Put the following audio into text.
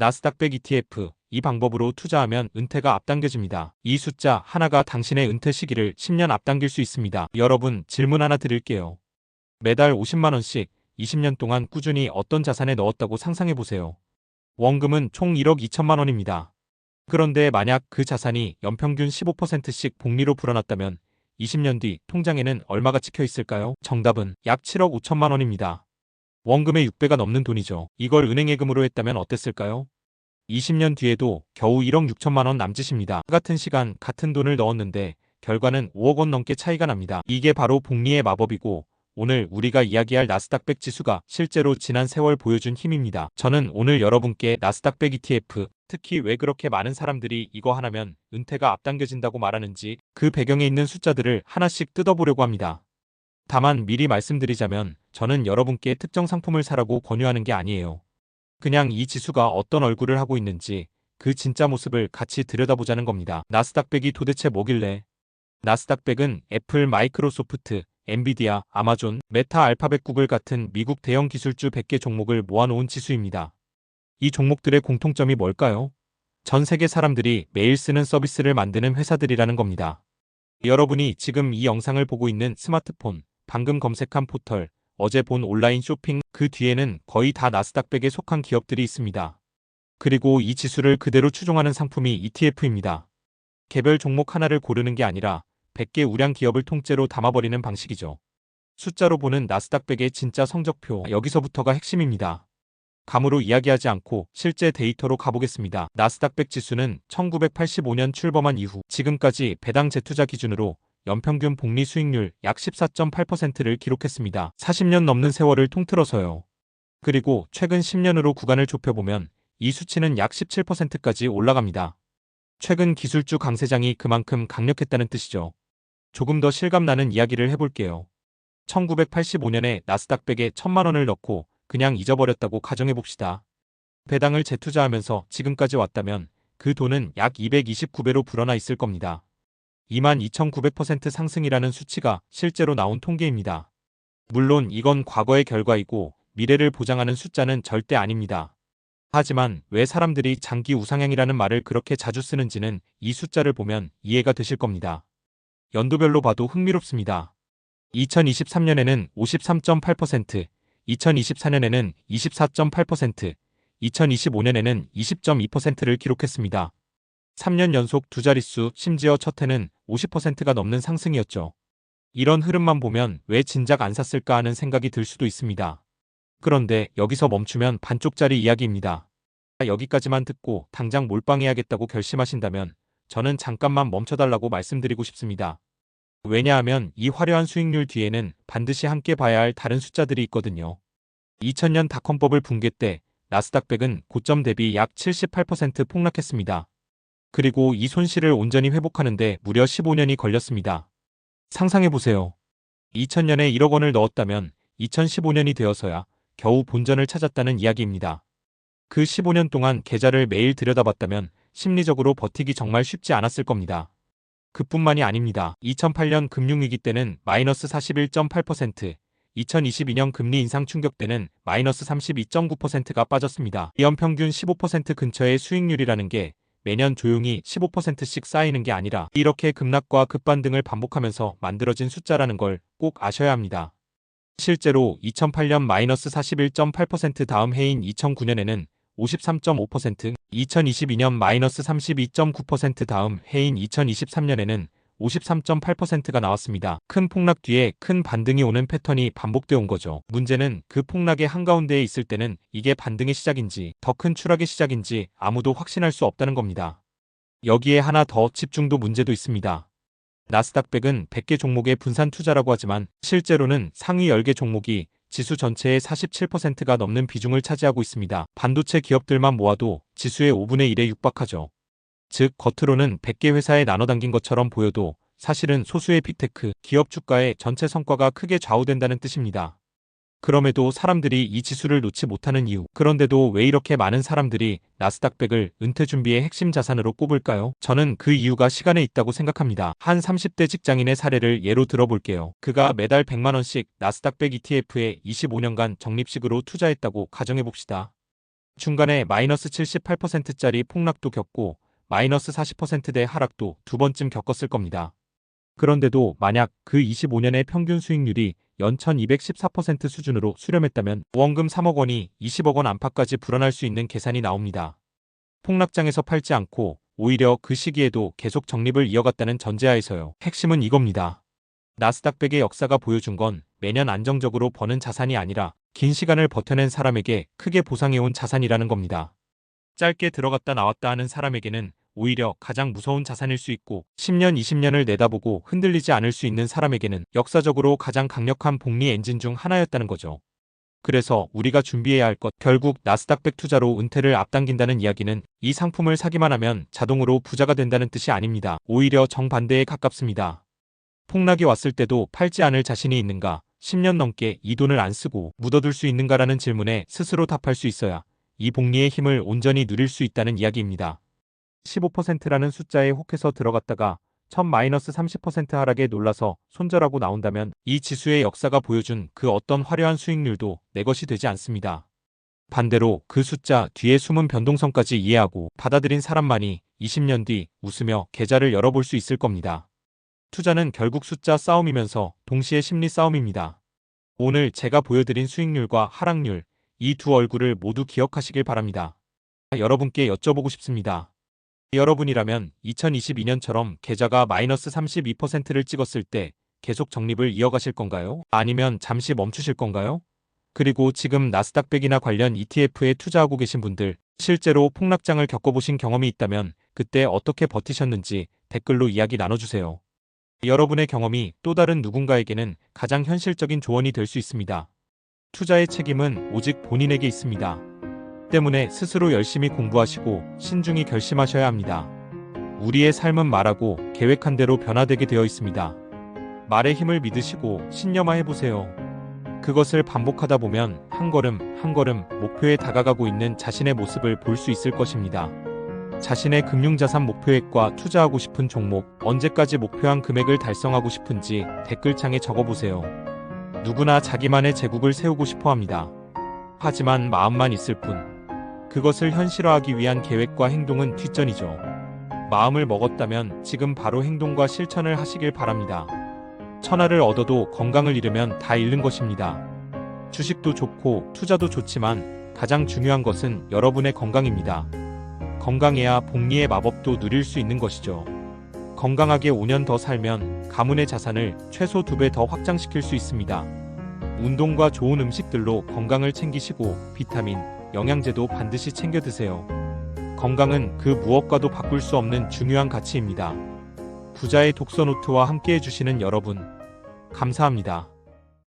나스닥100 ETF, 이 방법으로 투자하면 은퇴가 앞당겨집니다. 이 숫자 하나가 당신의 은퇴 시기를 10년 앞당길 수 있습니다. 여러분, 질문 하나 드릴게요. 매달 50만원씩 20년 동안 꾸준히 어떤 자산에 넣었다고 상상해보세요. 원금은 총 1억 2천만 원입니다. 그런데 만약 그 자산이 연평균 15%씩 복리로 불어났다면 20년 뒤 통장에는 얼마가 찍혀 있을까요? 정답은 약 7억 5천만 원입니다. 원금의 6배가 넘는 돈이죠. 이걸 은행예금으로 했다면 어땠을까요? 20년 뒤에도 겨우 1억 6천만 원 남짓입니다. 같은 시간 같은 돈을 넣었는데 결과는 5억 원 넘게 차이가 납니다. 이게 바로 복리의 마법이고 오늘 우리가 이야기할 나스닥100 지수가 실제로 지난 세월 보여준 힘입니다. 저는 오늘 여러분께 나스닥100 ETF, 특히 왜 그렇게 많은 사람들이 이거 하나면 은퇴가 앞당겨진다고 말하는지 그 배경에 있는 숫자들을 하나씩 뜯어보려고 합니다. 다만 미리 말씀드리자면 저는 여러분께 특정 상품을 사라고 권유하는 게 아니에요. 그냥 이 지수가 어떤 얼굴을 하고 있는지 그 진짜 모습을 같이 들여다보자는 겁니다. 나스닥100이 도대체 뭐길래? 나스닥100은 애플, 마이크로소프트, 엔비디아, 아마존, 메타, 알파벳, 구글 같은 미국 대형 기술주 100개 종목을 모아놓은 지수입니다. 이 종목들의 공통점이 뭘까요? 전 세계 사람들이 매일 쓰는 서비스를 만드는 회사들이라는 겁니다. 여러분이 지금 이 영상을 보고 있는 스마트폰, 방금 검색한 포털, 어제 본 온라인 쇼핑, 그 뒤에는 거의 다 나스닥100에 속한 기업들이 있습니다. 그리고 이 지수를 그대로 추종하는 상품이 ETF입니다. 개별 종목 하나를 고르는 게 아니라 100개 우량 기업을 통째로 담아버리는 방식이죠. 숫자로 보는 나스닥100의 진짜 성적표, 여기서부터가 핵심입니다. 감으로 이야기하지 않고 실제 데이터로 가보겠습니다. 나스닥100 지수는 1985년 출범한 이후 지금까지 배당 재투자 기준으로 연평균 복리 수익률 약 14.8%를 기록했습니다. 40년 넘는 세월을 통틀어서요. 그리고 최근 10년으로 구간을 좁혀보면 이 수치는 약 17%까지 올라갑니다. 최근 기술주 강세장이 그만큼 강력했다는 뜻이죠. 조금 더 실감나는 이야기를 해볼게요. 1985년에 나스닥100에 1,000만 원을 넣고 그냥 잊어버렸다고 가정해봅시다. 배당을 재투자하면서 지금까지 왔다면 그 돈은 약 229배로 불어나 있을 겁니다. 22,900% 상승이라는 수치가 실제로 나온 통계입니다. 물론 이건 과거의 결과이고 미래를 보장하는 숫자는 절대 아닙니다. 하지만 왜 사람들이 장기 우상향이라는 말을 그렇게 자주 쓰는지는 이 숫자를 보면 이해가 되실 겁니다. 연도별로 봐도 흥미롭습니다. 2023년에는 53.8%, 2024년에는 24.8%, 2025년에는 20.2%를 기록했습니다. 3년 연속 두 자릿수, 심지어 첫 해는 50%가 넘는 상승이었죠. 이런 흐름만 보면 왜 진작 안 샀을까 하는 생각이 들 수도 있습니다. 그런데 여기서 멈추면 반쪽짜리 이야기입니다. 여기까지만 듣고 당장 몰빵해야겠다고 결심하신다면 저는 잠깐만 멈춰달라고 말씀드리고 싶습니다. 왜냐하면 이 화려한 수익률 뒤에는 반드시 함께 봐야 할 다른 숫자들이 있거든요. 2000년 닷컴버블 붕괴 때 나스닥100은 고점 대비 약 78% 폭락했습니다. 그리고 이 손실을 온전히 회복하는데 무려 15년이 걸렸습니다. 상상해보세요. 2000년에 1억 원을 넣었다면 2015년이 되어서야 겨우 본전을 찾았다는 이야기입니다. 그 15년 동안 계좌를 매일 들여다봤다면 심리적으로 버티기 정말 쉽지 않았을 겁니다. 그뿐만이 아닙니다. 2008년 금융위기 때는 마이너스 41.8%, 2022년 금리 인상 충격 때는 마이너스 32.9%가 빠졌습니다. 연평균 15% 근처의 수익률이라는 게 매년 조용히 15%씩 쌓이는 게 아니라 이렇게 급락과 급반등을 반복하면서 만들어진 숫자라는 걸 꼭 아셔야 합니다. 실제로 2008년 마이너스 41.8% 다음 해인 2009년에는 53.5%, 2022년 마이너스 32.9% 다음 해인 2023년에는 53.8%가 나왔습니다. 큰 폭락 뒤에 큰 반등이 오는 패턴이 반복되어 온 거죠. 문제는 그 폭락의 한가운데에 있을 때는 이게 반등의 시작인지 더 큰 추락의 시작인지 아무도 확신할 수 없다는 겁니다. 여기에 하나 더 집중도 문제도 있습니다. 나스닥100은 100개 종목의 분산 투자라고 하지만 실제로는 상위 10개 종목이 지수 전체의 47%가 넘는 비중을 차지하고 있습니다. 반도체 기업들만 모아도 지수의 5분의 1에 육박하죠. 즉 겉으로는 100개 회사에 나눠 담긴 것처럼 보여도 사실은 소수의 빅테크 기업 주가의 전체 성과가 크게 좌우된다는 뜻입니다. 그럼에도 사람들이 이 지수를 놓지 못하는 이유, 그런데도 왜 이렇게 많은 사람들이 나스닥100을 은퇴 준비의 핵심 자산으로 꼽을까요? 저는 그 이유가 시간에 있다고 생각합니다. 한 30대 직장인의 사례를 예로 들어볼게요. 그가 매달 100만 원씩 나스닥100 ETF에 25년간 적립식으로 투자했다고 가정해봅시다. 중간에 마이너스 78%짜리 폭락도 겪고 마이너스 40%대 하락도 두 번쯤 겪었을 겁니다. 그런데도 만약 그 25년의 평균 수익률이 연 1214% 수준으로 수렴했다면 보험금 3억 원이 20억 원 안팎까지 불어날 수 있는 계산이 나옵니다. 폭락장에서 팔지 않고 오히려 그 시기에도 계속 적립을 이어갔다는 전제하에서요. 핵심은 이겁니다. 나스닥 100의 역사가 보여준 건 매년 안정적으로 버는 자산이 아니라 긴 시간을 버텨낸 사람에게 크게 보상해온 자산이라는 겁니다. 짧게 들어갔다 나왔다 하는 사람에게는 오히려 가장 무서운 자산일 수 있고 10년, 20년을 내다보고 흔들리지 않을 수 있는 사람에게는 역사적으로 가장 강력한 복리 엔진 중 하나였다는 거죠. 그래서 우리가 준비해야 할 것, 결국 나스닥 100 투자로 은퇴를 앞당긴다는 이야기는 이 상품을 사기만 하면 자동으로 부자가 된다는 뜻이 아닙니다. 오히려 정반대에 가깝습니다. 폭락이 왔을 때도 팔지 않을 자신이 있는가, 10년 넘게 이 돈을 안 쓰고 묻어둘 수 있는가라는 질문에 스스로 답할 수 있어야 이 복리의 힘을 온전히 누릴 수 있다는 이야기입니다. 15%라는 숫자에 혹해서 들어갔다가 1000-30% 하락에 놀라서 손절하고 나온다면 이 지수의 역사가 보여준 그 어떤 화려한 수익률도 내 것이 되지 않습니다. 반대로 그 숫자 뒤에 숨은 변동성까지 이해하고 받아들인 사람만이 20년 뒤 웃으며 계좌를 열어볼 수 있을 겁니다. 투자는 결국 숫자 싸움이면서 동시에 심리 싸움입니다. 오늘 제가 보여드린 수익률과 하락률, 이 두 얼굴을 모두 기억하시길 바랍니다. 여러분께 여쭤보고 싶습니다. 여러분이라면 2022년처럼 계좌가 마이너스 32%를 찍었을 때 계속 적립을 이어가실 건가요? 아니면 잠시 멈추실 건가요? 그리고 지금 나스닥 100이나 관련 ETF에 투자하고 계신 분들, 실제로 폭락장을 겪어보신 경험이 있다면 그때 어떻게 버티셨는지 댓글로 이야기 나눠주세요. 여러분의 경험이 또 다른 누군가에게는 가장 현실적인 조언이 될 수 있습니다. 투자의 책임은 오직 본인에게 있습니다. 때문에 스스로 열심히 공부하시고 신중히 결심하셔야 합니다. 우리의 삶은 말하고 계획한 대로 변화되게 되어 있습니다. 말의 힘을 믿으시고 신념화해보세요. 그것을 반복하다 보면 한 걸음 한 걸음 목표에 다가가고 있는 자신의 모습을 볼 수 있을 것입니다. 자신의 금융자산 목표액과 투자하고 싶은 종목, 언제까지 목표한 금액을 달성하고 싶은지 댓글창에 적어보세요. 누구나 자기만의 제국을 세우고 싶어 합니다. 하지만 마음만 있을 뿐. 그것을 현실화하기 위한 계획과 행동은 뒷전이죠. 마음을 먹었다면 지금 바로 행동과 실천을 하시길 바랍니다. 천하를 얻어도 건강을 잃으면 다 잃는 것입니다. 주식도 좋고 투자도 좋지만 가장 중요한 것은 여러분의 건강입니다. 건강해야 복리의 마법도 누릴 수 있는 것이죠. 건강하게 5년 더 살면 가문의 자산을 최소 2배 더 확장시킬 수 있습니다. 운동과 좋은 음식들로 건강을 챙기시고 비타민, 영양제도 반드시 챙겨 드세요. 건강은 그 무엇과도 바꿀 수 없는 중요한 가치입니다. 부자의 독서노트와 함께 해주시는 여러분, 감사합니다.